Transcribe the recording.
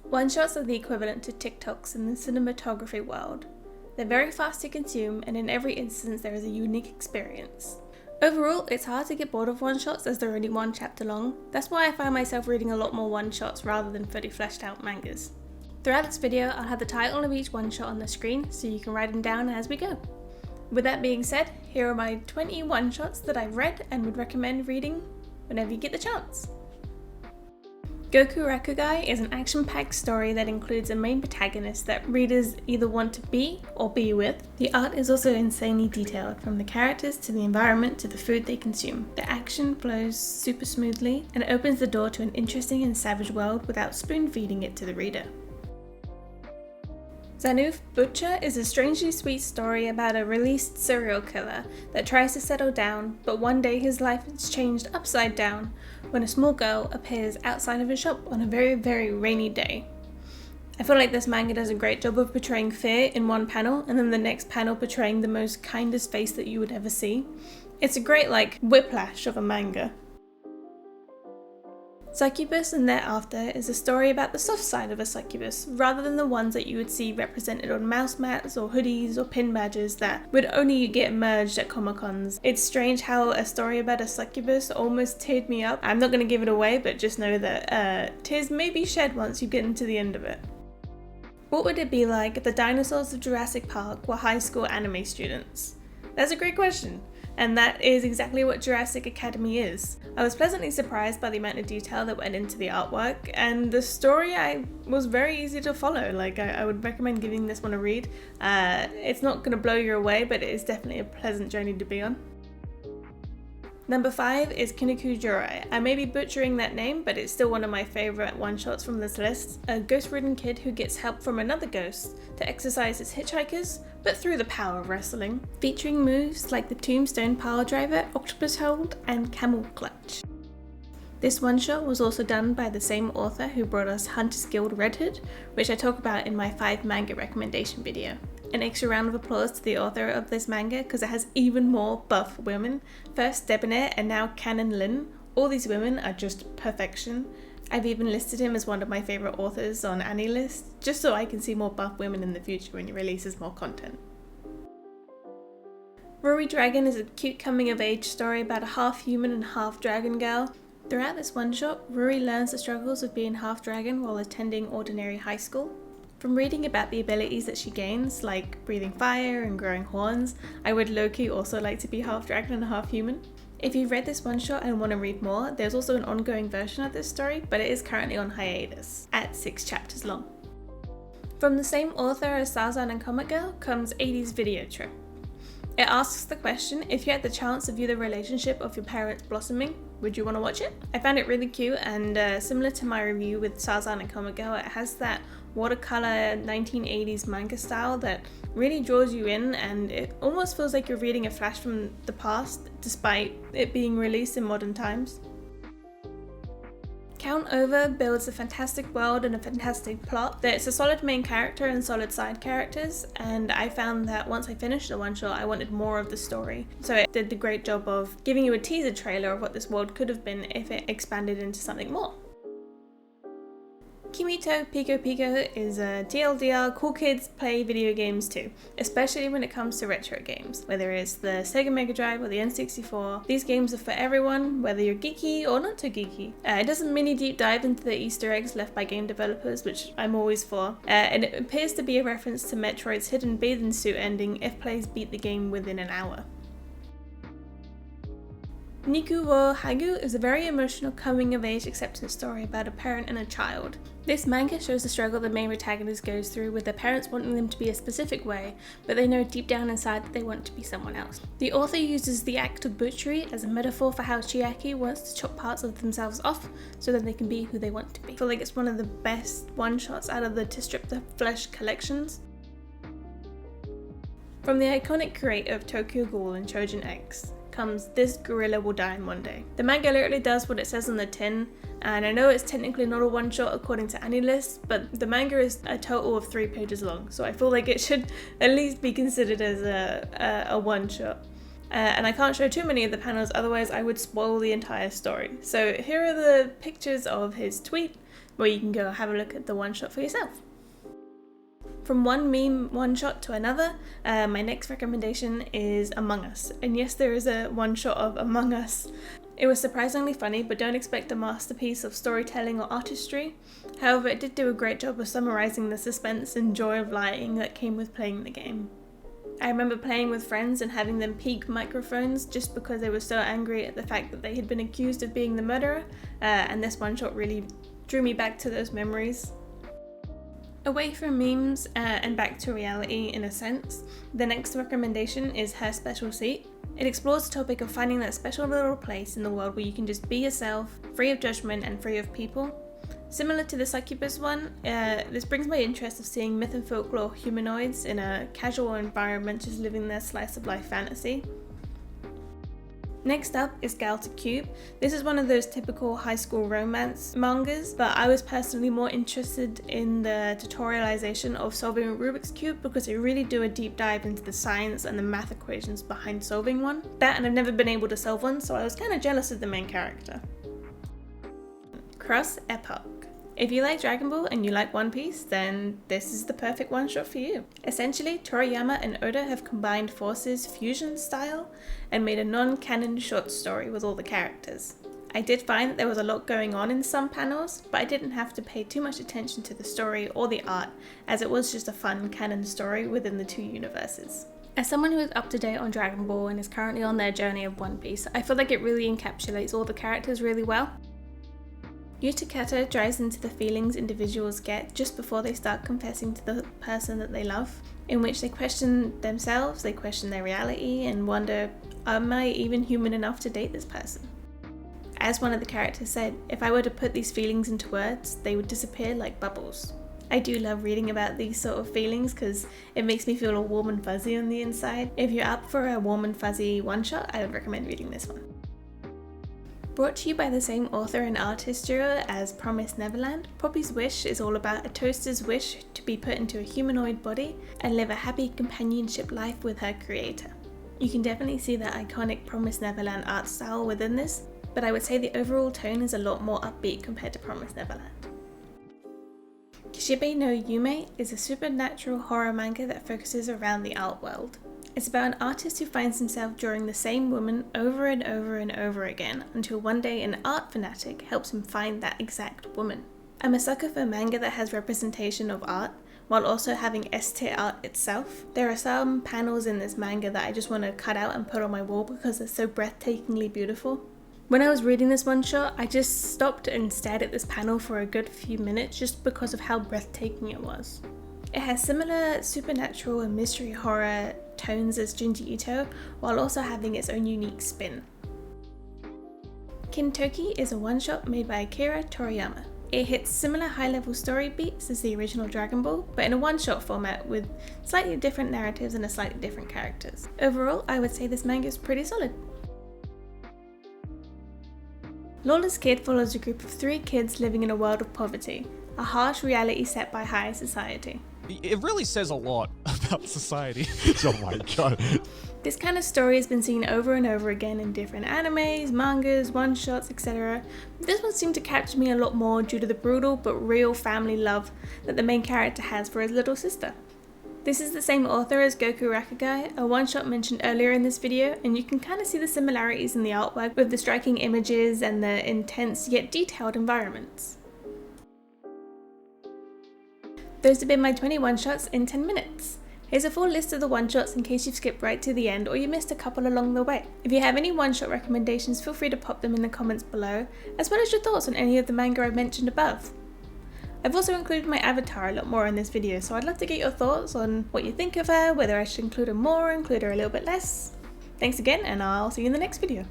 One-shots are the equivalent to TikToks in the cinematography world. They're very fast to consume, and in every instance there is a unique experience. Overall, it's hard to get bored of one-shots as they're only one chapter long. That's why I find myself reading a lot more one-shots rather than fully fleshed out mangas. Throughout this video, I'll have the title of each one-shot on the screen so you can write them down as we go. With that being said, here are my 20 one-shots that I've read and would recommend reading whenever you get the chance. Gokurakugai is an action-packed story that includes a main protagonist that readers either want to be or be with. The art is also insanely detailed, from the characters to the environment to the food they consume. The action flows super smoothly and opens the door to an interesting and savage world without spoon-feeding it to the reader. Zanuff the Butcher is a strangely sweet story about a released serial killer that tries to settle down, but one day his life is changed upside down when a small girl appears outside of a shop on a very, very rainy day. I feel like this manga does a great job of portraying fear in one panel and then the next panel portraying the most kindest face that you would ever see. It's a great whiplash of a manga. Succubus and Thereafter is a story about the soft side of a succubus, rather than the ones that you would see represented on mouse mats or hoodies or pin badges that would only get merged at Comic-Cons. It's strange how a story about a succubus almost teared me up. I'm not going to give it away, but just know that tears may be shed once you get into the end of it. What would it be like if the dinosaurs of Jurassic Park were high school anime students? That's a great question. And that is exactly what Jurassic Academy is. I was pleasantly surprised by the amount of detail that went into the artwork, and the story was very easy to follow. I would recommend giving this one a read. It's not going to blow you away, but it is definitely a pleasant journey to be on. Number 5 is Kinniku Jorei. I may be butchering that name, but it's still one of my favourite one-shots from this list. A ghost-ridden kid who gets help from another ghost to exorcise his hitchhikers, but through the power of wrestling. Featuring moves like the Tombstone Piledriver, Octopus Hold, and Camel Clutch. This one-shot was also done by the same author who brought us Hunter's Guild Red Hood, which I talk about in my 5 manga recommendation video. An extra round of applause to the author of this manga because it has even more buff women. First Debonair and now Canon Lin. All these women are just perfection. I've even listed him as one of my favourite authors on AniList, just so I can see more buff women in the future when he releases more content. Ruri Dragon is a cute coming-of-age story about a half-human and half-dragon girl. Throughout this one-shot, Ruri learns the struggles of being half-dragon while attending ordinary high school. From reading about the abilities that she gains, like breathing fire and growing horns, I would low-key also like to be half-dragon and half-human. If you've read this one-shot and want to read more, there's also an ongoing version of this story, but it is currently on hiatus, at 6 chapters long. From the same author as Tarzan and Comic Girl comes 80s Video Trip. It asks the question, if you had the chance to view the relationship of your parents blossoming, would you want to watch it? I found it really cute, and similar to my review with Tarzan and Comic Girl, it has that watercolor 1980s manga style that really draws you in, and it almost feels like you're reading a flash from the past despite it being released in modern times. Count Over builds a fantastic world and a fantastic plot. It's a solid main character and solid side characters, and I found that once I finished the one shot I wanted more of the story. So it did the great job of giving you a teaser trailer of what this world could have been if it expanded into something more. Picopico is a TLDR, cool kids play video games too, especially when it comes to retro games. Whether it's the Sega Mega Drive or the N64, these games are for everyone, whether you're geeky or not too geeky. It does a mini deep dive into the Easter eggs left by game developers, which I'm always for, and it appears to be a reference to Metroid's hidden bathing suit ending if players beat the game within an hour. Niku wo Hagu is a very emotional coming-of-age acceptance story about a parent and a child. This manga shows the struggle the main protagonist goes through with their parents wanting them to be a specific way, but they know deep down inside that they want to be someone else. The author uses the act of butchery as a metaphor for how Chiaki wants to chop parts of themselves off so that they can be who they want to be. I feel like it's one of the best one-shots out of the To Strip the Flesh collections. From the iconic creator of Tokyo Ghoul and Trojan X comes This Gorilla Will Die in One Day. The manga literally does what it says on the tin, and I know it's technically not a one-shot according to AniList, but the manga is a total of 3 pages long, so I feel like it should at least be considered as a one-shot. And I can't show too many of the panels, otherwise I would spoil the entire story. So here are the pictures of his tweet, where you can go have a look at the one-shot for yourself. From one meme one-shot to another, my next recommendation is Among Us. And yes, there is a one-shot of Among Us. It was surprisingly funny, but don't expect a masterpiece of storytelling or artistry. However, it did do a great job of summarizing the suspense and joy of lying that came with playing the game. I remember playing with friends and having them peek microphones just because they were so angry at the fact that they had been accused of being the murderer, and this one-shot really drew me back to those memories. Away from memes and back to reality in a sense, the next recommendation is Her Special Seat. It explores the topic of finding that special little place in the world where you can just be yourself, free of judgment and free of people. Similar to the Succubus one, this brings my interest of seeing myth and folklore humanoids in a casual environment just living their slice of life fantasy. Next up is Gal to Cube. This is one of those typical high school romance mangas, but I was personally more interested in the tutorialization of solving a Rubik's Cube because they really do a deep dive into the science and the math equations behind solving one. That, and I've never been able to solve one, so I was kind of jealous of the main character. Cross Epoch. If you like Dragon Ball and you like One Piece, then this is the perfect one-shot for you. Essentially, Toriyama and Oda have combined forces fusion style and made a non-canon short story with all the characters. I did find that there was a lot going on in some panels, but I didn't have to pay too much attention to the story or the art, as it was just a fun canon story within the two universes. As someone who is up to date on Dragon Ball and is currently on their journey of One Piece, I feel like it really encapsulates all the characters really well. Utakata dives into the feelings individuals get just before they start confessing to the person that they love, in which they question themselves, they question their reality, and wonder, am I even human enough to date this person? As one of the characters said, if I were to put these feelings into words, they would disappear like bubbles. I do love reading about these sort of feelings because it makes me feel all warm and fuzzy on the inside. If you're up for a warm and fuzzy one-shot, I would recommend reading this one. Brought to you by the same author and artist duo as Promised Neverland, Poppy's Wish is all about a toaster's wish to be put into a humanoid body and live a happy companionship life with her creator. You can definitely see the iconic Promised Neverland art style within this, but I would say the overall tone is a lot more upbeat compared to Promised Neverland. Kishibe no Yume is a supernatural horror manga that focuses around the art world. It's about an artist who finds himself drawing the same woman over and over and over again until one day an art fanatic helps him find that exact woman. I'm a sucker for manga that has representation of art while also having S-tier art itself. There are some panels in this manga that I just want to cut out and put on my wall because they're so breathtakingly beautiful. When I was reading this one shot, I just stopped and stared at this panel for a good few minutes just because of how breathtaking it was. It has similar supernatural and mystery horror tones as Junji Ito, while also having its own unique spin. Kintoki is a one-shot made by Akira Toriyama. It hits similar high-level story beats as the original Dragon Ball, but in a one-shot format with slightly different narratives and a slightly different characters. Overall, I would say this manga is pretty solid. Lawless Kid follows a group of 3 kids living in a world of poverty, a harsh reality set by high society. It really says a lot about society. Oh my god. This kind of story has been seen over and over again in different animes, mangas, one-shots, etc. This one seemed to capture me a lot more due to the brutal but real family love that the main character has for his little sister. This is the same author as Gokurakugai, a one-shot mentioned earlier in this video, and you can kind of see the similarities in the artwork with the striking images and the intense yet detailed environments. Those have been my 20 one-shots in 10 minutes. Here's a full list of the one-shots in case you've skipped right to the end or you missed a couple along the way. If you have any one-shot recommendations, feel free to pop them in the comments below, as well as your thoughts on any of the manga I've mentioned above. I've also included my avatar a lot more in this video, so I'd love to get your thoughts on what you think of her, whether I should include her more, include her a little bit less. Thanks again, and I'll see you in the next video.